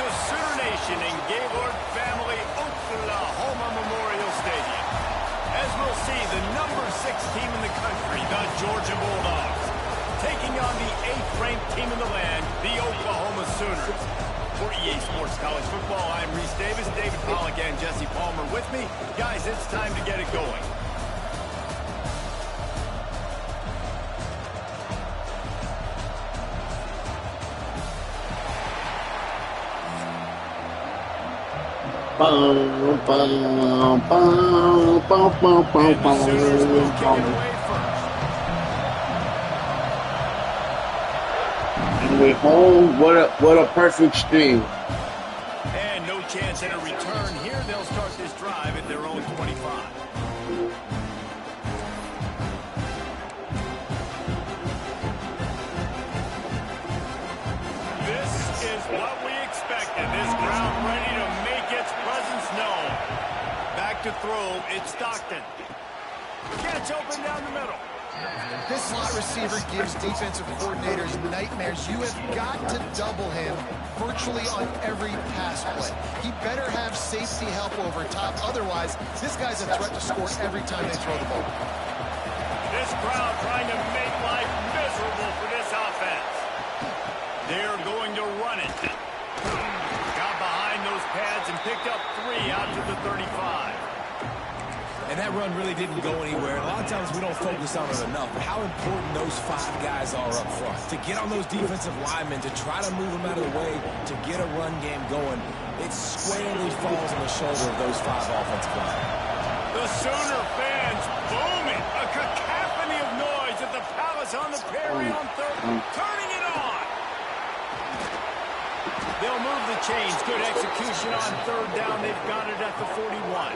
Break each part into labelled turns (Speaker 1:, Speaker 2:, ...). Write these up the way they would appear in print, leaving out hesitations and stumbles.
Speaker 1: the Sooner Nation in Gaylord Family Oklahoma Memorial Stadium. As we'll see, the number 6 team in the country, the Georgia Bulldogs, taking on the 8th-ranked team in the land, the Oklahoma Sooners. For EA Sports College Football, I'm Reese Davis, David Pollack, and Jesse Palmer with me. Guys, it's time to get it going.
Speaker 2: And
Speaker 1: the Sooners will kick it away first.
Speaker 2: And we're home. What a perfect stream.
Speaker 1: And no chance at a return here. They'll start this drive at their own 25. This is what we expected. This crowd ready to make its presence known. Back to throw. It's Stockton. Catch open down the middle.
Speaker 3: This slot receiver gives defensive coordinators nightmares. You have got to double him virtually on every pass play. He better have safety help over top. Otherwise, this guy's a threat to score every time they throw the ball.
Speaker 1: This crowd trying to make life miserable for this offense. They're going to run it. Got behind those pads and picked up 3 out to the 35.
Speaker 4: And that run really didn't go anywhere. A lot of times we don't focus on it enough. But how important those 5 guys are up front. To get on those defensive linemen, to try to move them out of the way, to get a run game going, it squarely falls on the shoulder of those 5 offensive linemen.
Speaker 1: The Sooner fans booming. A cacophony of noise at the Palace on the Prairie on third. Turning it on. They'll move the chains. Good execution on third down. They've got it at the 41.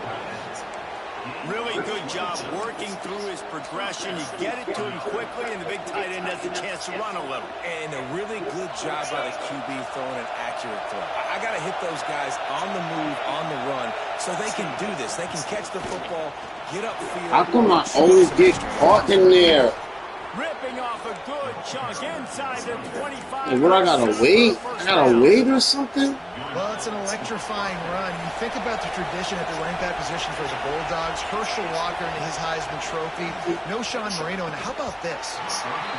Speaker 1: Really good job working through his progression. You get it to him quickly, and the big tight end has a chance to run a little.
Speaker 4: And a really good job by the QB throwing an accurate throw. I got to hit those guys on the move, on the run, so they can do this. They can catch the football, get upfield.
Speaker 2: How come I always get caught in there?
Speaker 1: Ripping off a good chunk inside their 25.
Speaker 2: Like, what, I gotta wait? I gotta wait or something?
Speaker 3: Well, it's an electrifying run. You think about the tradition at the running back position for the Bulldogs. Herschel Walker and his Heisman Trophy. No Sean Marino. And how about this?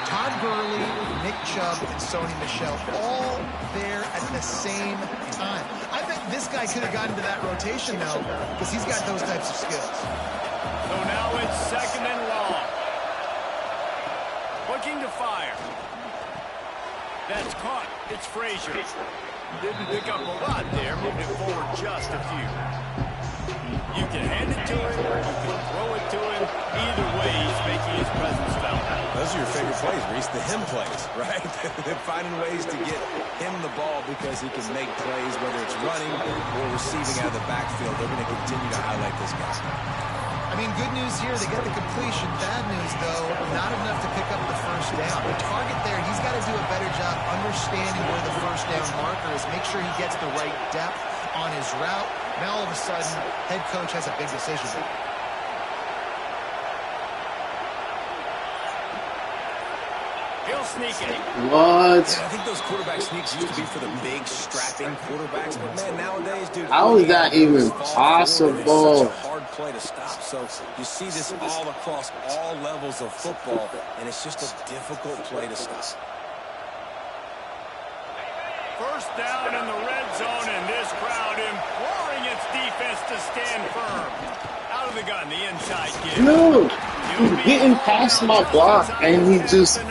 Speaker 3: Todd Gurley, Nick Chubb, and Sony Michel all there at the same time. I think this guy could have gotten to that rotation, though, because he's got those types of skills.
Speaker 1: So now it's 2nd and long. Looking to fire. That's caught. It's Frazier. Didn't pick up a lot there. Moved it forward just a few. You can hand it to him, or you can throw it to him. Either way, he's making his presence felt.
Speaker 4: Those are your favorite plays, Reese, the him plays, right? They're finding ways to get him the ball because he can make plays, whether it's running or receiving out of the backfield. They're going to continue to highlight this guy.
Speaker 3: I mean, good news here, they get the completion. Bad news, though, not enough to pick up the first down. The target there, he's got to do a better job understanding where the first down marker is, make sure he gets the right depth on his route. Now, all of a sudden, head coach has a big decision.
Speaker 1: He'll sneak it.
Speaker 2: What?
Speaker 4: Yeah, I think those quarterback sneaks used to be for the big, strapping quarterbacks. But, man, nowadays, dude.
Speaker 2: How is that even possible?
Speaker 4: It's such a hard play to stop. So you see this all across all levels of football, and it's just a difficult play to stop.
Speaker 1: First down in the red zone, and this crowd imploring its defense to stand firm. Out of the gun, the inside give.
Speaker 2: No, he's getting past my block, and he just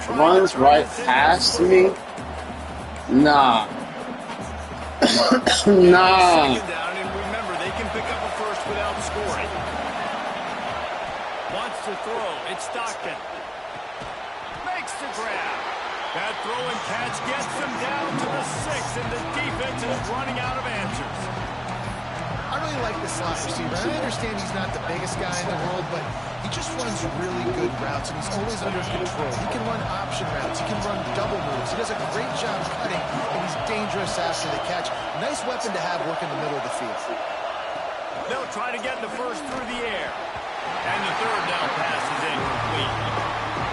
Speaker 2: runs right past me. Nah. Nah.
Speaker 1: Second down, and remember, they can pick up a first without scoring. Wants to throw. It's Stockton. Makes the grab. That throw and catch gets them down to the 6, and the defense is running out of answers.
Speaker 3: I really like the slot receiver. I understand he's not the biggest guy in the world, but he just runs really good routes, and he's always under control. He can run option routes. He can run double moves. He does a great job cutting, and he's dangerous after the catch. Nice weapon to have working the middle of the field.
Speaker 1: They'll try to get the first through the air. And the third down pass is incomplete.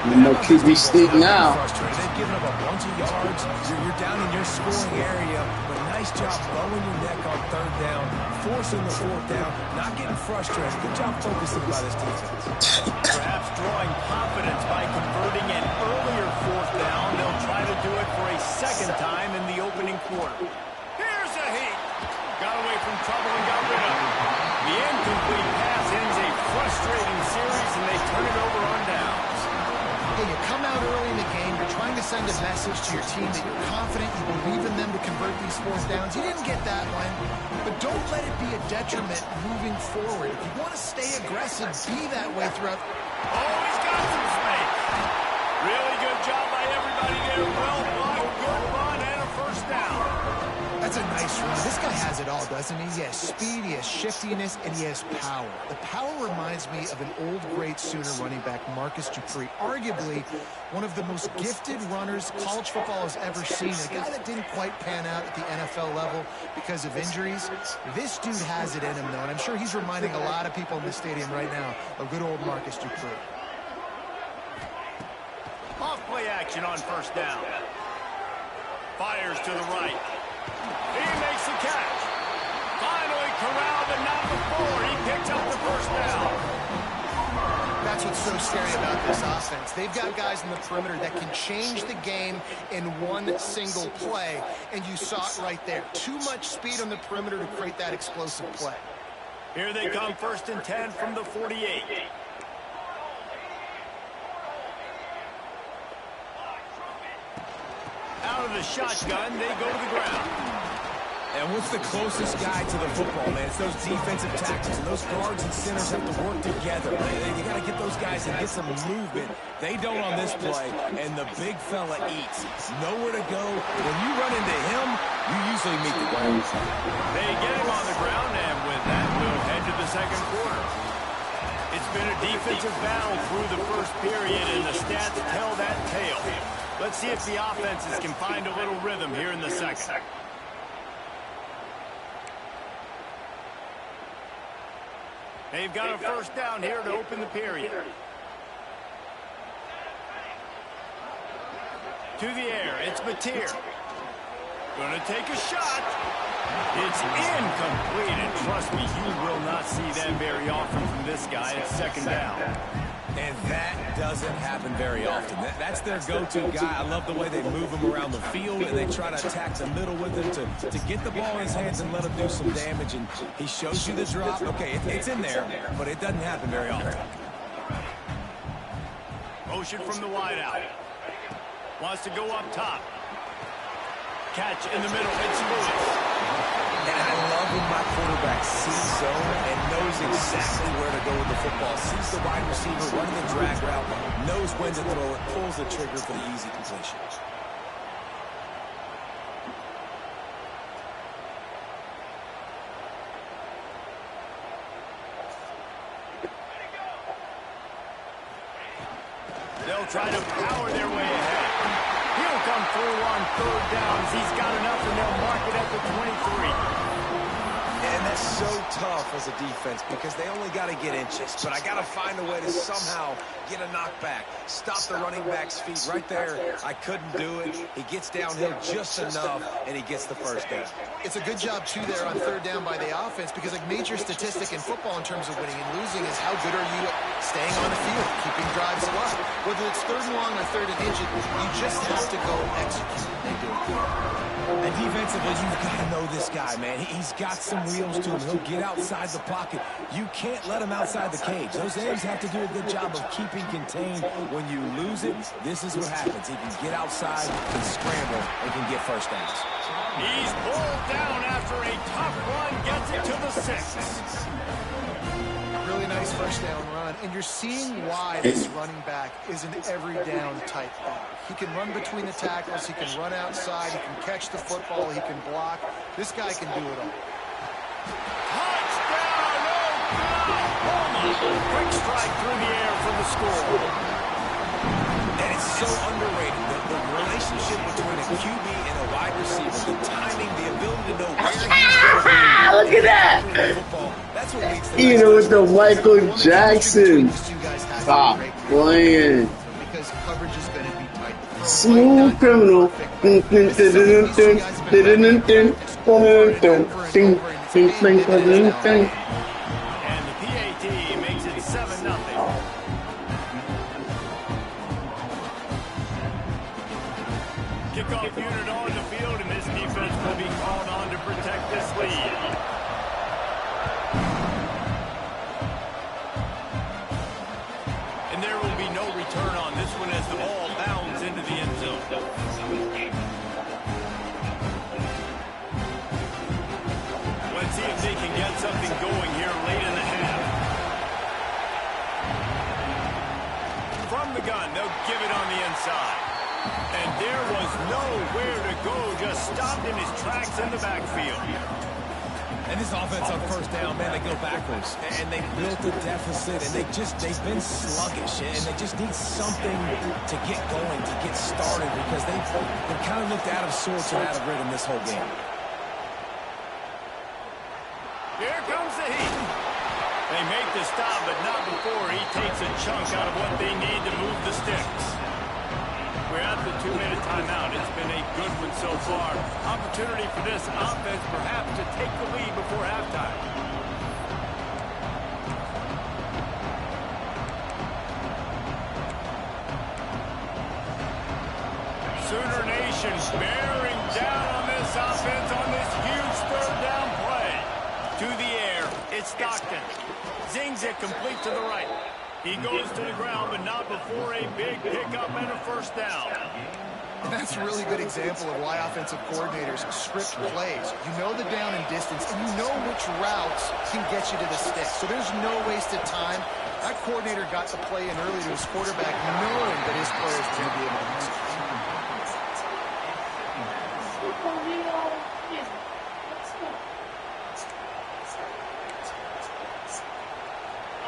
Speaker 2: No QB sneak now.
Speaker 4: They've given up a bunch of yards. You're down in your scoring area, but nice job blowing your neck on third down, forcing the fourth down, not getting frustrated. Good job focusing by this defense.
Speaker 1: Perhaps drawing confidence by converting an earlier fourth down. They'll try to do it for a second time in the opening quarter. Here's a heat. Got away from trouble and got rid of it. The incomplete pass ends a frustrating series, and they turn it over on downs.
Speaker 3: Yeah, you come out early in the game, you're trying to send a message to your team that you're confident, you believe in them to convert these fourth downs. You didn't get that one, but don't let it be a detriment moving forward. If you want to stay aggressive, be that way throughout.
Speaker 1: Oh, he's got some space. Really good job by everybody there. Well blocked, good run, and a first down.
Speaker 3: That's a nice run. This guy has it all, doesn't he? He has speed, he has shiftiness, and he has power. The power reminds me of an old, great Sooner running back, Marcus Dupree. Arguably one of the most gifted runners college football has ever seen. A guy that didn't quite pan out at the NFL level because of injuries. This dude has it in him, though, and I'm sure he's reminding a lot of people in the stadium right now of good old Marcus Dupree.
Speaker 1: Off play action on first down. Fires to the right. He makes the catch. Finally corralled, but not before. He picks up the first down.
Speaker 3: That's what's so scary about this offense. They've got guys in the perimeter that can change the game in one single play, and you saw it right there. Too much speed on the perimeter to create that explosive play.
Speaker 1: Here they come, 1st and 10 from the 48. Out of the shotgun, they go to the ground.
Speaker 4: And what's the closest guy to the football, man? It's those defensive tackles. And those guards and centers have to work together. You got to get those guys and get some movement. They don't on this play, and the big fella eats. Nowhere to go. When you run into him, you usually meet the ground.
Speaker 1: They get him on the ground, and with that, we'll head to the second quarter. It's been a defensive battle through the first period, and the stats tell that tale. Let's see if the offenses can find a little rhythm here in the second. They've got a first down here to open the period. To the air, it's Mateer. Gonna take a shot. It's incomplete, and trust me, you will not see that very often from this guy at second down.
Speaker 4: And that doesn't happen very often. That's their go-to guy. I love the way they move him around the field, and they try to attack the middle with him to get the ball in his hands and let him do some damage. And he shows you the drop. Okay, it's in there, but it doesn't happen very often.
Speaker 1: Motion from the wideout. Wants to go up top. Catch in the middle. It's Lewis.
Speaker 4: And I love when my quarterback sees zone and knows exactly where to go with the football. Sees the wide receiver running the drag route, knows when to throw it, pulls the trigger for the easy completion.
Speaker 1: They'll try to power their way ahead. He'll come through on third downs. He's got enough, and they'll mark it at the 23.
Speaker 4: And that's so tough as a defense because they only got to get inches. But I got to find a way to somehow get a knockback, stop the running back's feet right there. I couldn't do it. He gets downhill just enough, and he gets the first down.
Speaker 3: It's a good job, too, there on third down by the offense because a major statistic in football in terms of winning and losing is how good are you at staying on the field, keeping drives alive. Whether it's third and long or third and inches, you just have to go execute. They do it.
Speaker 4: And defensively, you've got to know this guy, man. He's got some wheels to him. He'll get outside the pocket. You can't let him outside the cage. Those ends have to do a good job of keeping contained. When you lose it, this is what happens. He can get outside, can scramble, and can get first downs.
Speaker 1: He's pulled down after a tough run, gets it to the 6.
Speaker 3: Really nice first down run, and you're seeing why this running back is an every down type back. He can run between the tackles, he can run outside, he can catch the football, he can block. This guy can do it all.
Speaker 1: Touchdown, Oklahoma! Quick strike through the air for the score.
Speaker 4: And it's so underrated, the relationship between a QB and a wide receiver, the timing, the ability to know where he's going to be.
Speaker 2: Look at that!
Speaker 4: That's what leads to
Speaker 2: Even with the Michael Jackson. Stop playing.
Speaker 3: Because guys, coverage is going to be tight.
Speaker 2: Smooth criminal.
Speaker 1: And the PAT makes it 7-0. Kickoff unit on the field, and this defense will be called on to protect this lead. And there will be no return on this one as the ball bounds into the end zone. Let's see if they can get something going here late in the half. From the gun, they'll give it on the inside. And there was nowhere to go, just stopped in his tracks in the backfield.
Speaker 4: And this offense on first down, man, they go backwards. And they built a deficit, and they've been sluggish. And they just need something to get going, to get started, because they've kind of looked out of sorts and out of rhythm this whole game.
Speaker 1: Here comes the heat. They make the stop, but not before he takes a chunk out of what they need to move the sticks. We're at the 2-minute timeout. It's been a good one so far. Opportunity for this offense perhaps to take the lead before halftime. Sooner Nation bearing down on this offense on this huge third down play. To the air, it's Stockton. Zings it complete to the right. He goes to the ground, but not before a big pickup and a first down.
Speaker 3: And that's a really good example of why offensive coordinators script plays. You know the down and distance, and you know which routes can get you to the stick. So there's no wasted time. That coordinator got the play in early to his quarterback, knowing that his players were going to be able to execute.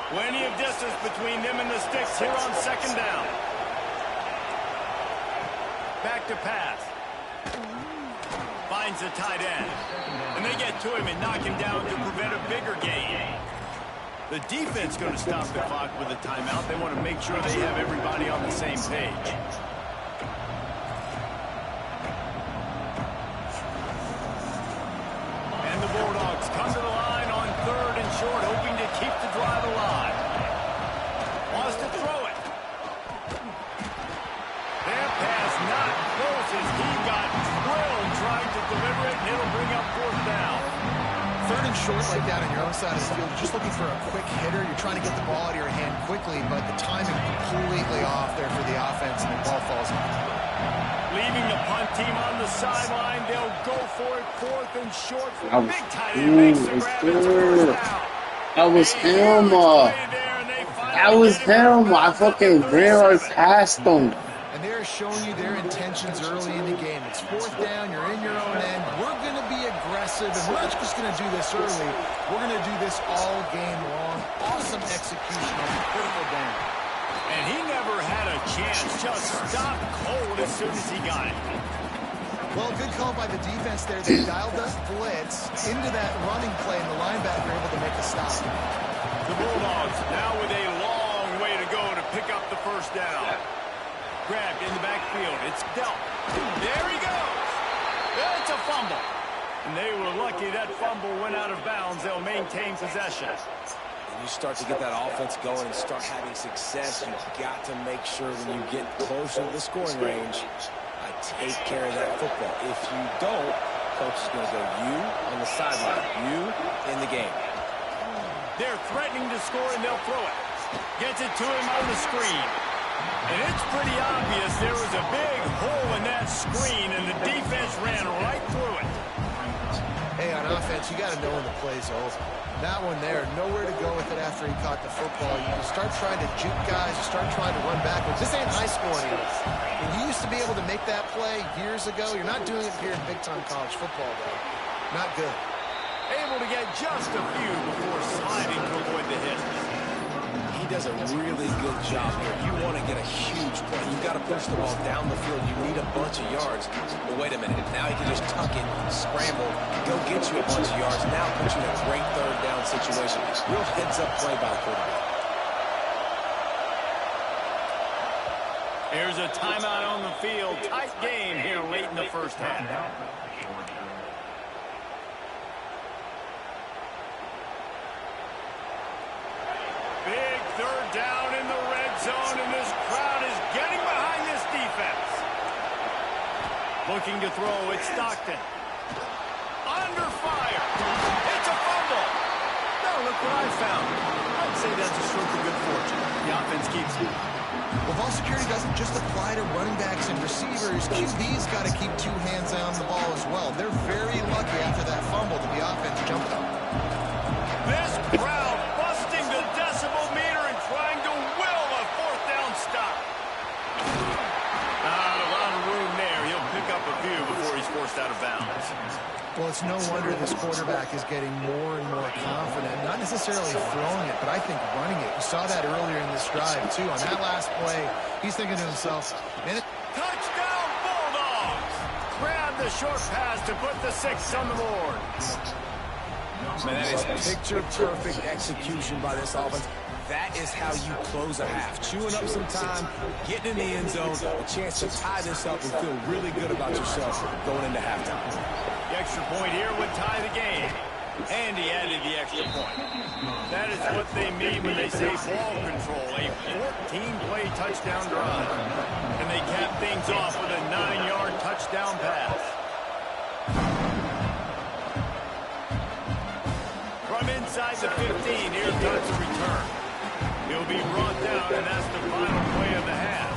Speaker 1: Plenty of distance between them and the sticks here on second down. Back to pass. Finds the tight end. And they get to him and knock him down to prevent a bigger gain. The defense going to stop the clock with a timeout. They want to make sure they have everybody on the same page. And the Bulldogs come to the line on third and short, hoping to keep the drive alive. Wants to throw it. That pass not close as he got drilled trying to deliver it, and it'll bring up fourth down.
Speaker 3: Third and short like that on your own side of the field. You're just looking for a quick hitter. You're trying to get the ball out of your hand quickly, but the timing completely off there for the offense, and the ball falls in.
Speaker 1: Leaving the punt team on the sideline. They'll go for it, fourth and short. Big tight end makes the grab. It's first down.
Speaker 2: That was him. That was him. I fucking ran right past him.
Speaker 3: And they're showing you their intentions early in the game. It's fourth down. You're in your own end. We're going to be aggressive, and we're not just going to do this early. We're going to do this all game long. Awesome execution on a critical down.
Speaker 1: And he never had a chance. Just stopped cold as soon as he got it.
Speaker 3: Well, good call by the defense there. They dialed up blitz into that running play, and the linebacker able to make the stop.
Speaker 1: The Bulldogs now with a long way to go to pick up the first down. Grabbed in the backfield. It's dealt. There he goes. It's a fumble. And they were lucky that fumble went out of bounds. They'll maintain possession.
Speaker 4: When you start to get that offense going and start having success, you've got to make sure when you get closer to the scoring range, take care of that football. If you don't, coach is going to go you on the sideline, you in the game.
Speaker 1: They're threatening to score, and they'll throw it. Gets it to him on the screen. And it's pretty obvious there was a big hole in that screen, and the defense ran right through it.
Speaker 3: Hey, on offense, you got to know when the play's over. That one there, nowhere to go with it after he caught the football. You start trying to juke guys, you start trying to run backwards. This ain't high school anymore. When you used to be able to make that play years ago, you're not doing it here in big-time college football, though. Not good.
Speaker 1: Able to get just a few before sliding to avoid the hit.
Speaker 4: He does a really good job here. You want to get a huge play. You've got to push the ball down the field. You need a bunch of yards. But wait a minute. Now he can just tuck it, scramble, go get you a bunch of yards. Now put you in a great third down situation. Real heads-up play by the quarterback.
Speaker 1: Here's a timeout on the field. Tight game here late in the first half. Big third down in the red zone, and this crowd is getting behind this defense. Looking to throw, it's Stockton. Under fire. It's a fumble. Now look what I found. I'd say that's a stroke of good fortune. The offense keeps it.
Speaker 3: Well, ball security doesn't just apply to running backs and receivers. QB's got to keep two hands on the ball as well. They're very lucky after that fumble that the offense jumped up.
Speaker 1: This crowd busting the decibel meter and trying to will a fourth down stop. Not a lot of room there. He'll pick up a few before he's forced out of bounds.
Speaker 3: Well, it's no wonder this quarterback is getting more and more confident. Not necessarily throwing it, but I think running it. We saw that earlier in this drive, too. On that last play, he's thinking to himself, man,
Speaker 1: Touchdown, Bulldogs! Grab the short pass to put the 6 on the board.
Speaker 4: Man, that is picture-perfect execution by this offense. That is how you close a half. Chewing up some time, getting in the end zone, a chance to tie this up and feel really good about yourself going into halftime.
Speaker 1: The extra point here would tie the game. And he added the extra point. That is what they mean when they say ball control. A 14-play touchdown drive. And they cap things off with a 9-yard touchdown pass. From inside the 15, here comes the return. He'll be brought down, and that's the final play of the half.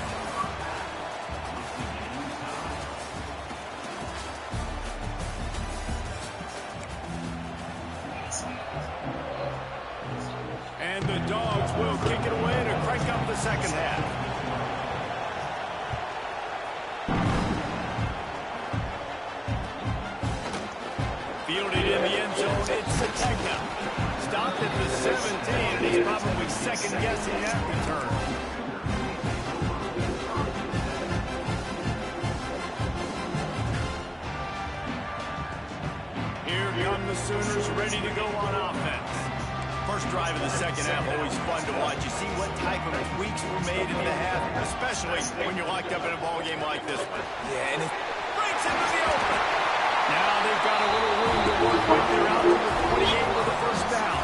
Speaker 1: And the Dogs will kick it away to crank up the second half. Fielded in the end zone, it's Sategna. Stopped at the 17, and he's probably second-guessing that return. Here come the Sooners ready to go on offense. First drive of the second half, always fun to watch. You see what type of tweaks were made in the half, especially when you're locked up in a ball game like this one.
Speaker 4: Yeah, and it
Speaker 1: Breaks into the open. Now they've got a little room to work with. They're out to the 28 with the first down.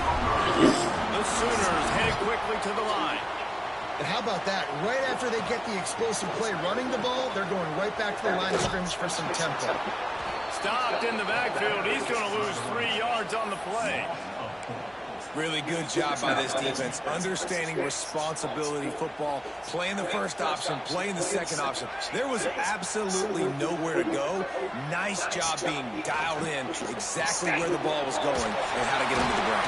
Speaker 1: The Sooners headed quickly to the line.
Speaker 3: and how about that? Right after they get the explosive play running the ball, they're going right back to the line of scrimmage for some tempo.
Speaker 1: Stopped in the backfield. He's going to lose 3 yards on the play.
Speaker 4: Really good job by this defense, understanding responsibility football, playing the first option, playing the second option. There was absolutely nowhere to go. Nice job being dialed in exactly where the ball was going and how to get him to the ground.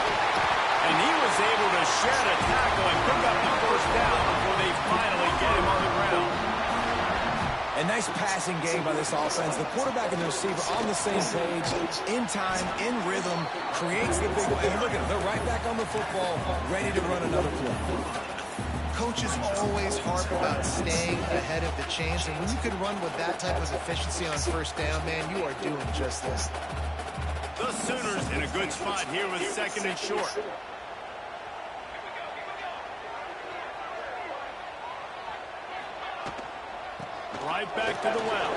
Speaker 1: And he was able to shed a tackle and pick up the first down before they finally get him on the ground.
Speaker 4: A nice passing game by this offense. The quarterback and the receiver on the same page, in time, in rhythm, creates the big play. And look at them, they're right back on the football, ready to run another play.
Speaker 3: Coaches always harp about staying ahead of the chains, and when you can run with that type of efficiency on first down, man, you are doing just this.
Speaker 1: The Sooners in a good spot here with second and short. Right back to the well.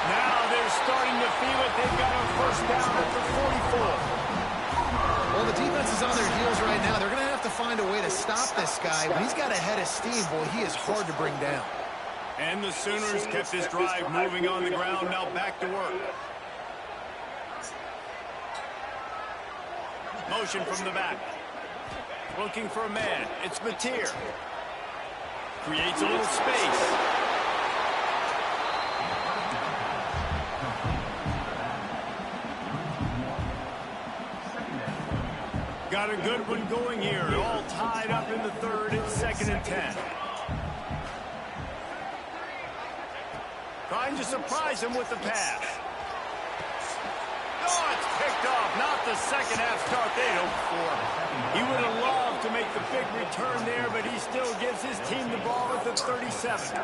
Speaker 1: Now they're starting to feel it. They've got a first down at the 44.
Speaker 3: Well, the defense is on their heels right now. They're going to have to find a way to stop this guy. When he's got a head of steam, boy, he is hard to bring down.
Speaker 1: And the Sooners kept this drive moving on the ground. Now back to work. Motion from the back. Looking for a man. It's Mateer. Creates a little space. Got a good one going here. All tied up in the third. It's second and 10. Trying to surprise him with the pass. Oh, it's picked off. Not the second half start they'd hoped for. He would have loved to make the big return there, but he still gives his team the ball at the 37.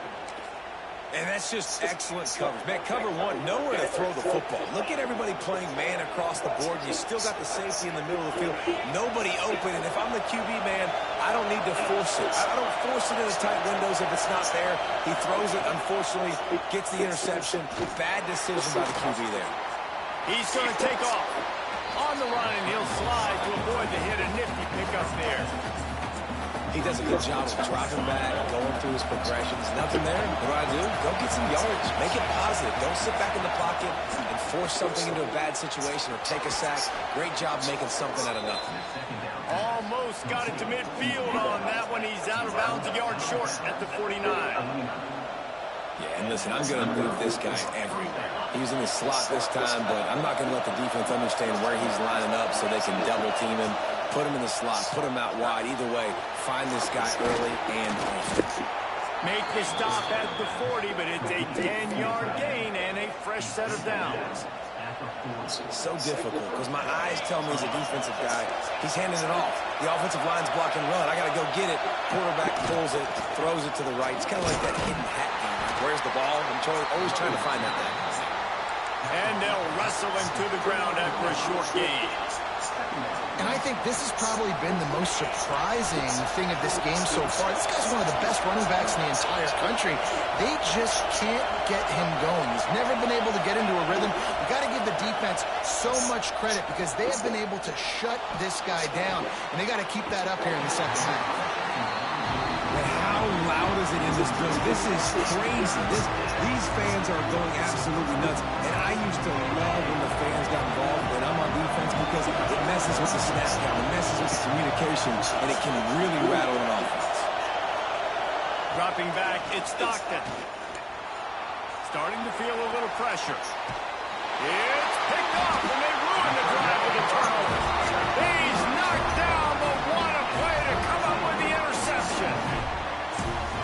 Speaker 4: And that's just excellent coverage. Man, cover one, nowhere to throw the football. Look at everybody playing man across the board. You still got the safety in the middle of the field. Nobody open. And if I'm the QB, man, I don't need to force it. I don't force it in the tight windows if it's not there. He throws it, unfortunately, gets the interception. Bad decision by the QB there.
Speaker 1: He's going to take off. On the run, and he'll slide to avoid the hit. A nifty pickup there.
Speaker 4: He does a good job of dropping back, going through his progressions. Nothing there. What do? Go get some yards. Make it positive. Don't sit back in the pocket and force something into a bad situation or take a sack. Great job making something out of nothing.
Speaker 1: Almost got it to midfield on that one. He's out of bounds, a yard short at the 49.
Speaker 4: Yeah, and listen, I'm going to move this guy everywhere. He was in the slot this time, but I'm not going to let the defense understand where he's lining up so they can double team him. Put him in the slot, put him out wide. Either way, find this guy early and often.
Speaker 1: Make the stop at the 40, but it's a 10-yard gain and a fresh set of downs.
Speaker 4: So difficult because my eyes tell me as a defensive guy, he's handing it off. The offensive line's blocking run. I got to go get it. Quarterback pulls it, throws it to the right. It's kind of like that hidden hat game. Like, where's the ball? I'm always trying to find that thing.
Speaker 1: And they'll wrestle him to the ground after a short gain.
Speaker 3: And I think this has probably been the most surprising thing of this game so far. This guy's one of the best running backs in the entire country. They just can't get him going. He's never been able to get into a rhythm. You got to give the defense so much credit because they have been able to shut this guy down, and they got to keep that up here in the second half.
Speaker 4: How loud is it in this building? This is crazy. These fans are going absolutely nuts. And I used to love when the fans got involved when I'm on defense because it messes with the snap count, it messes with the communication, and it can really rattle an offense.
Speaker 1: Dropping back, it's Stockton. Starting to feel a little pressure. It's picked off, and they ruin the drive with a turnover. He's knocked down, but what a play to come up with the interception.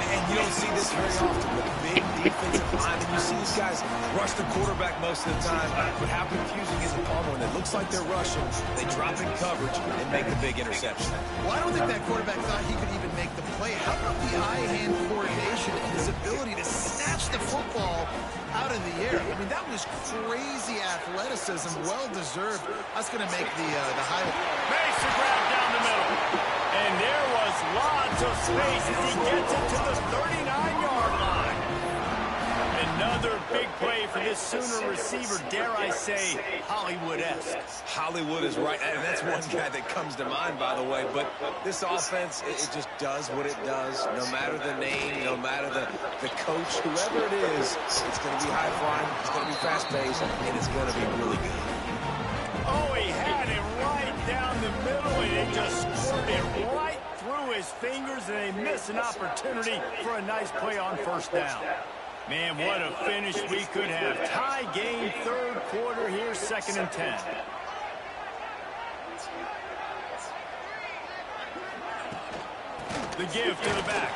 Speaker 4: And you don't see this very often with big defensive line. And you see these guys rush the quarterback most of the time. But how confusing is it, Palmer? When it looks like they're rushing, they drop in coverage and make the big interception.
Speaker 3: Well, I don't think that quarterback thought he could even make the play. How about the eye-hand coordination and his ability to snatch the football out of the air? I mean, that was crazy athleticism, well-deserved. That's going to make the highlight.
Speaker 1: Makes a grab down the middle. And there was lots of space as he gets it to the 39-yard line. Another big play for this Sooner receiver, dare I say, Hollywood-esque.
Speaker 4: Hollywood is right, and that's one guy that comes to mind, by the way. But this offense, it just does what it does. No matter the name, no matter the coach, whoever it is, it's going to be high-flying, it's going to be fast-paced, and it's going to be really good.
Speaker 1: Oh, he had it right down the middle, and it just squirted it right through his fingers, and they miss an opportunity for a nice play on first down. Man, what a finish we could have. Tie game, third quarter here, 2nd and 10. The give to the back.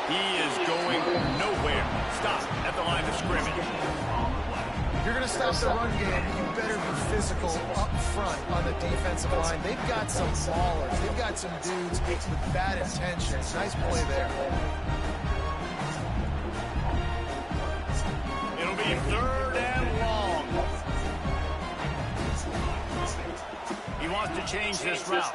Speaker 1: He is going nowhere. Stop at the line of scrimmage.
Speaker 3: If you're going to stop the run game, you better be physical up front on the defensive line. They've got some ballers. They've got some dudes with bad intentions. Nice play there.
Speaker 1: It'll be 3rd and long. He wants to change this route.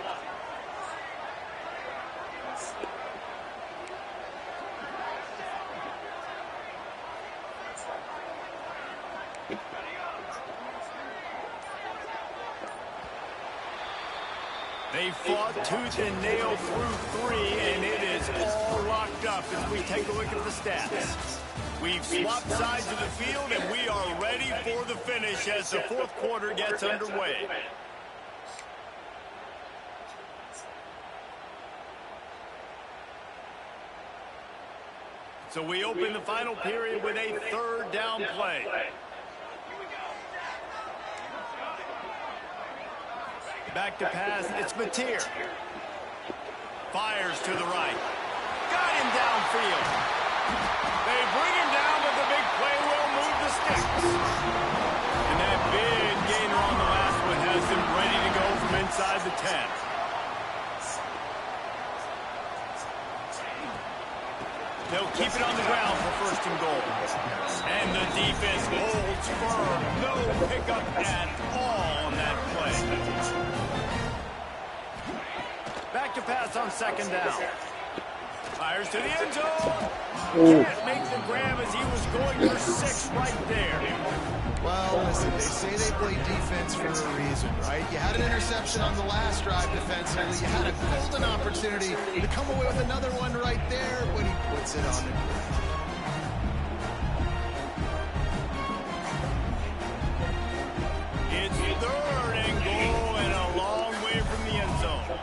Speaker 1: They fought tooth and nail through 3, and it is all locked up as we take a look at the stats. We've swapped sides of the field, and we are ready for the finish as the 4th quarter gets underway. So we open the final period with a 3rd down play. Back to pass, it's Mateer. Fires to the right. Got him downfield. They bring him down, but the big play will move the sticks. And that big gainer on the last one has him ready to go from inside the 10. They'll keep it on the ground for first and goal. And the defense holds firm. No pickup at all on that play. Back to pass on second down. Fires to the end zone. Can't make the grab as he was going for 6 right there.
Speaker 3: Well, listen, they say they play defense for a reason, right? You had an interception on the last drive defensively. You had a golden opportunity to come away with another one right there, but he puts it on the ground.
Speaker 1: It's 3rd and goal and a long way from the end zone.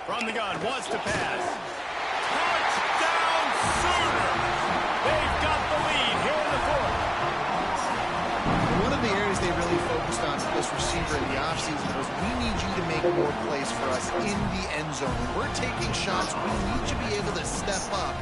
Speaker 1: From the gun, wants to pass. Touchdown Sooner! They've got the lead here in the 4th.
Speaker 3: One of the areas they really focused on for this receiver in the offseason was we need you to make more plays for us in the end zone. When we're taking shots, we need you to be able to step up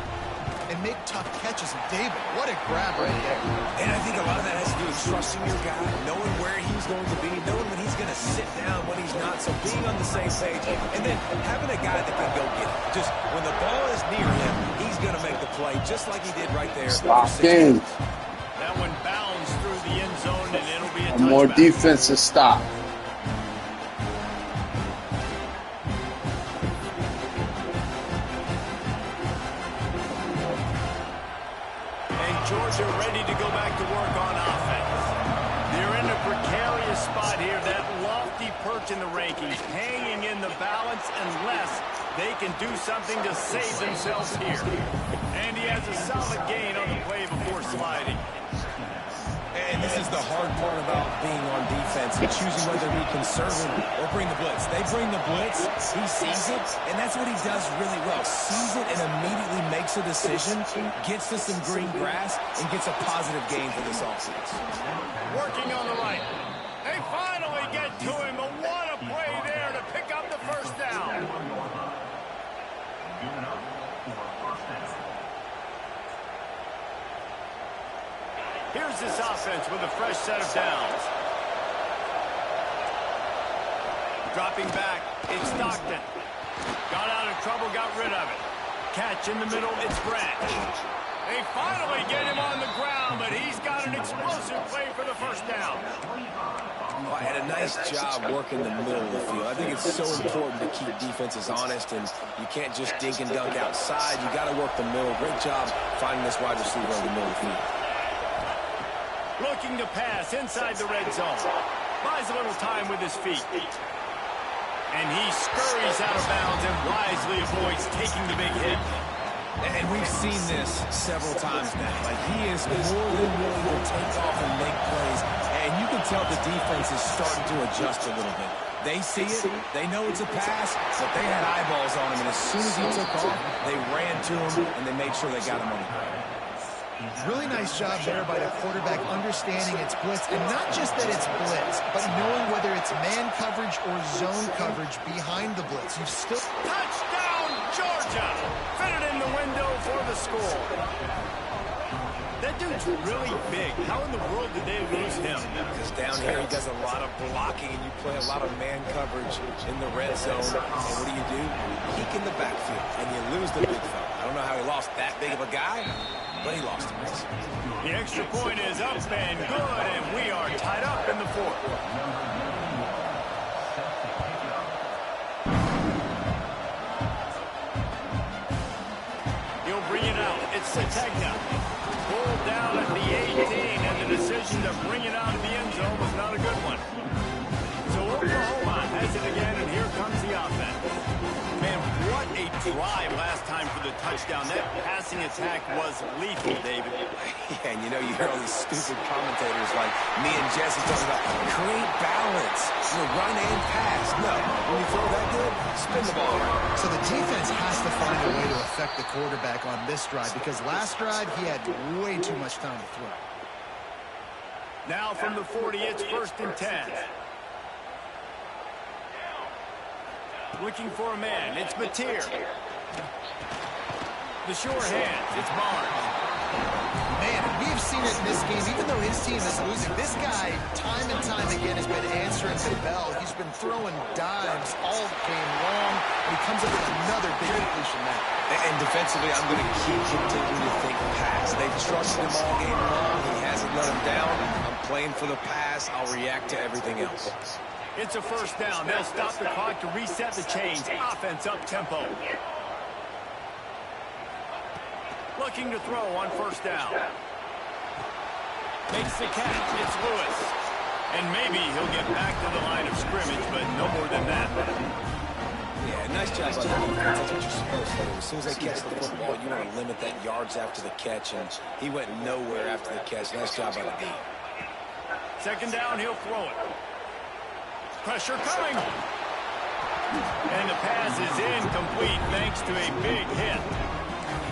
Speaker 3: and make tough catches. And David, what a grab right there.
Speaker 4: And I think a lot of that has to do with trusting your guy, knowing where he's going to be, knowing when he's going to sit down, when he's not. So being on the same page, and then having a guy that can go get it. Just when the ball is near him, he's going to make the play, just like he did right there.
Speaker 2: Stocking.
Speaker 1: That one bounds through the end zone, and it'll be a touchback.
Speaker 2: More defensive stop.
Speaker 1: Georgia ready to go back to work on offense. They're in a precarious spot here, that lofty perch in the rankings, hanging in the balance unless they can do something to save themselves here. And he has a solid gain on the play before sliding.
Speaker 4: And this is the hard part about being on defense and choosing whether to be conservative or bring the blitz. They bring the blitz, he sees it, and that's what he does really well. Sees it and immediately makes a decision, gets to some green grass, and gets a positive gain for this offense.
Speaker 1: Working on the right. They finally get to him, but what a play there to pick up the first down. Here's this offense with a fresh set of downs. Dropping back, it's Stockton. Got out of trouble, got rid of it. Catch in the middle, it's Branch. They finally get him on the ground, but he's got an explosive play for the first down.
Speaker 4: Oh, I had a nice job working the middle of the field. I think it's so important to keep defenses honest, and you can't just dink and dunk outside. You got to work the middle. Great job finding this wide receiver over the middle of the field.
Speaker 1: Looking to pass inside the red zone. Buys a little time with his feet. And he scurries out of bounds and wisely avoids taking the big hit.
Speaker 4: And we've seen this several times now. Like, he is more than willing to take off and make plays. And you can tell the defense is starting to adjust a little bit. They see it, they know it's a pass, but they had eyeballs on him. And as soon as he took off, they ran to him, and they made sure they got him on the ground.
Speaker 3: Really nice job there by the quarterback understanding it's blitz, and not just that it's blitz, but knowing whether it's man coverage or zone coverage behind the blitz. You still...
Speaker 1: Touchdown, Georgia! Fitted in the window for the score. That dude's really big. How in the world did they lose him?
Speaker 4: Because down here, he does a lot of blocking, and you play a lot of man coverage in the red zone. And what do? Peek in the backfield, and you lose the big fella. I don't know how he lost that big of a guy, but he lost him.
Speaker 1: The extra point is up and good, and we are tied up in the 4th. He'll bring it out. It's Sategna. Pulled down at the 18, and the decision to bring it out of the end zone was not a good one. So Oklahoma has it again, and here comes the offense. Man, what a drive last time for the touchdown. That passing attack was lethal, David.
Speaker 4: Yeah, and you know, you hear all these stupid commentators like me and Jesse talking about create balance, run and pass. No, when you throw that good, spin the ball around.
Speaker 3: So the defense has to find a way to affect the quarterback on this drive, because last drive he had way too much time to throw.
Speaker 1: Now from the 40, it's 1st and 10. Looking for a man, it's Mateer. The sure hands, it's Barnes.
Speaker 3: Man, we've seen it in this game, even though his team is losing, this guy, time and time again, has been answering the bell. He's been throwing dimes all game long. He comes up with another big completion now.
Speaker 4: And defensively, I'm going to keep continuing to think pass. They've trusted him all game long. He hasn't let him down. I'm playing for the pass. I'll react to everything else.
Speaker 1: It's a first down. They'll stop the clock to reset the chains. Offense up tempo. Looking to throw on first down. Makes the catch. It's Lewis. And maybe he'll get back to the line of scrimmage, but no more than that.
Speaker 4: Yeah, nice job by the defense. That's what you're supposed to do. As soon as they catch the football, you want to limit that yards after the catch, and he went nowhere after the catch. Nice job by the D.
Speaker 1: Second down, he'll throw it. Pressure coming. And the pass is incomplete thanks to a big hit.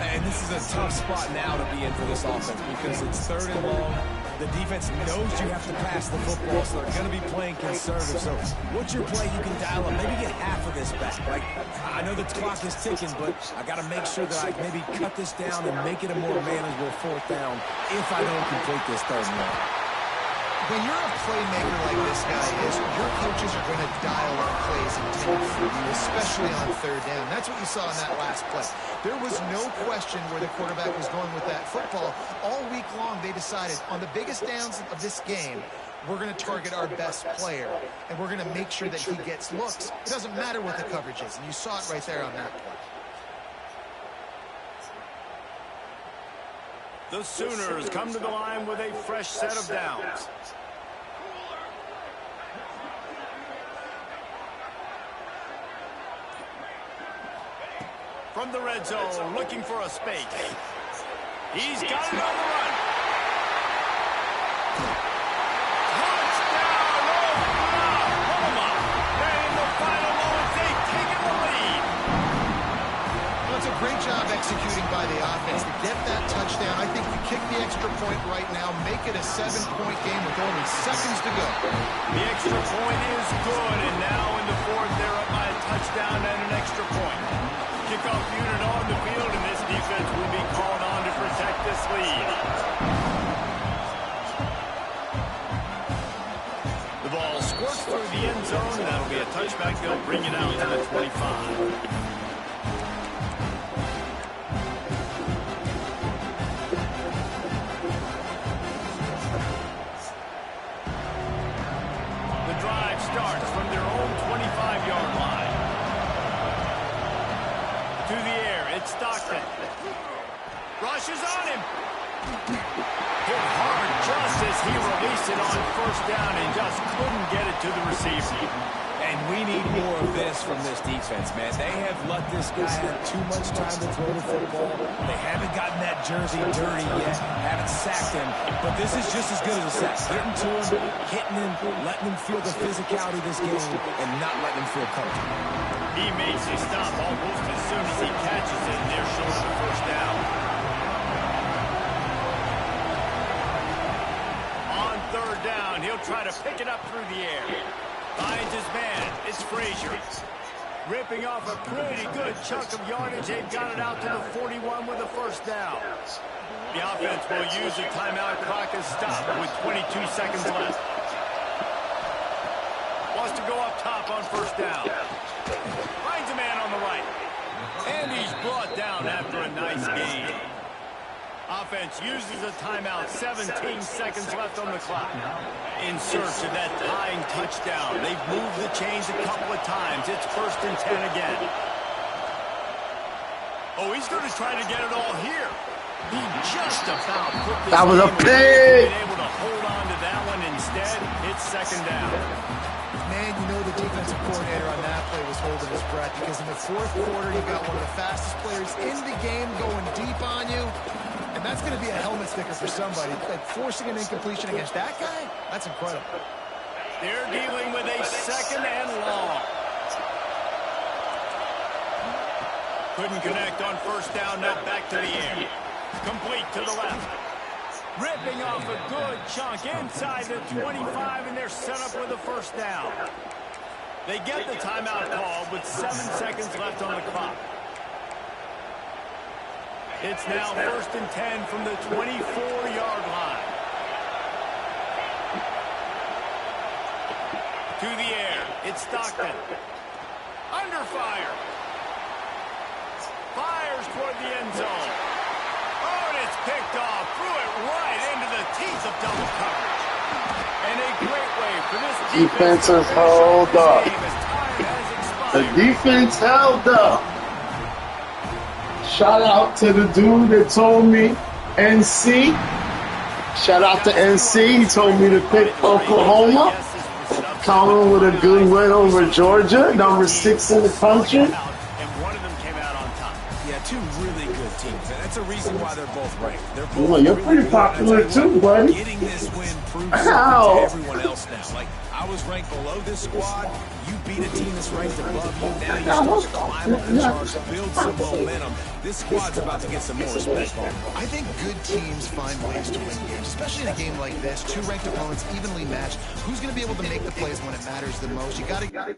Speaker 4: And this is a tough spot now to be in for this offense because it's third and long. The defense knows you have to pass the football, so they're going to be playing conservative. So what's your play you can dial up? Maybe get half of this back. Like, I know the clock is ticking, but I got to make sure that I maybe cut this down and make it a more manageable fourth down if I don't complete this third and long.
Speaker 3: When you're a playmaker like this guy is, your coaches are going to dial up plays intended for you, especially on third down. That's what you saw in that last play. There was no question where the quarterback was going with that football. All week long, they decided on the biggest downs of this game, we're going to target our best player, and we're going to make sure that he gets looks. It doesn't matter what the coverage is, and you saw it right there on that play.
Speaker 1: The Sooners come to the line with a fresh set of downs. From the red zone, looking for a space. He's got it on the run. Touchdown, Oklahoma. And in the final moments, they've taken the lead.
Speaker 3: Well, it's a great job executing by the offense to get that touchdown. I think you kick the extra point right now, make it a 7-point game with only seconds to go.
Speaker 1: The extra point is good, and now in the fourth, they're up by a touchdown and an extra point. Kickoff unit on the field, and this defense will be called on to protect this lead. The ball squirts through the end zone, and that'll be a touchback. They'll bring it out to the 25. Starts from their own 25-yard line. To the air, it's Stockton. Rushes on him. Hit hard just as he released it on first down and just couldn't get it to the receiver.
Speaker 4: And we need more of this from this defense, man. They have let this guy have too much time to throw the football. They haven't gotten that jersey dirty yet, haven't sacked him. But this is just as good as a sack. Getting to him, hitting him, letting him feel the physicality of this game, and not letting him feel comfortable.
Speaker 1: He makes a stop almost as soon as he catches it, and they're short of the first down. On third down, he'll try to pick it up through the air. Finds his man. It's Frazier. Ripping off a pretty good chunk of yardage. They've got it out to the 41 with a first down. The offense will use the timeout clock as stop with 22 seconds left. Wants to go up top on first down. Finds a man on the right. And he's brought down after a nice gain. Offense uses a timeout. 17 seconds left on the clock. In search of that tying touchdown. They've moved the chains a couple of times. It's 1st and 10 again. Oh, he's going to try to get it all here. He just about put this
Speaker 2: That was a
Speaker 1: game
Speaker 2: pick.
Speaker 1: been able to hold on to that one instead. It's second down.
Speaker 3: Man, you know the defensive coordinator on that play was holding his breath because in the fourth quarter, you got one of the fastest players in the game going deep on you. And that's going to be a helmet sticker for somebody. Like forcing an incompletion against that guy, that's incredible.
Speaker 1: They're dealing with a second and long. Couldn't connect on first down, now back to the air. Complete to the left. Ripping off a good chunk inside the 25, and they're set up with a first down. They get the timeout call with 7 seconds left on the clock. It's now 1st and 10 from the 24-yard line. To the air, it's Stockton. Under fire. toward the end zone. Oh, and it's picked off. Threw it right into the teeth of double coverage. And a great way for this
Speaker 2: Defensive hold up. The defense held up. Shout out to the dude that told me NC. Shout out to NC. He told me to pick Oklahoma. Coming with a good win over Georgia, number 6 in the country.
Speaker 1: And one of them came out on top.
Speaker 4: Yeah, two really good teams, and that's a reason why they're both ranked. They're both
Speaker 2: Well, you're
Speaker 4: really
Speaker 2: pretty
Speaker 4: good.
Speaker 2: popular too, buddy.
Speaker 4: Getting this win proves something
Speaker 2: Ow.
Speaker 4: to everyone else now. Like, I was ranked below this squad. You beat a team that's ranked above you. Now you start to climb up the charts, build some momentum. This squad's about to get some more respect.
Speaker 3: I think good teams find ways to win games, especially in a game like this. Two ranked opponents evenly matched. Who's going to be able to make the plays when it matters the most? You got to.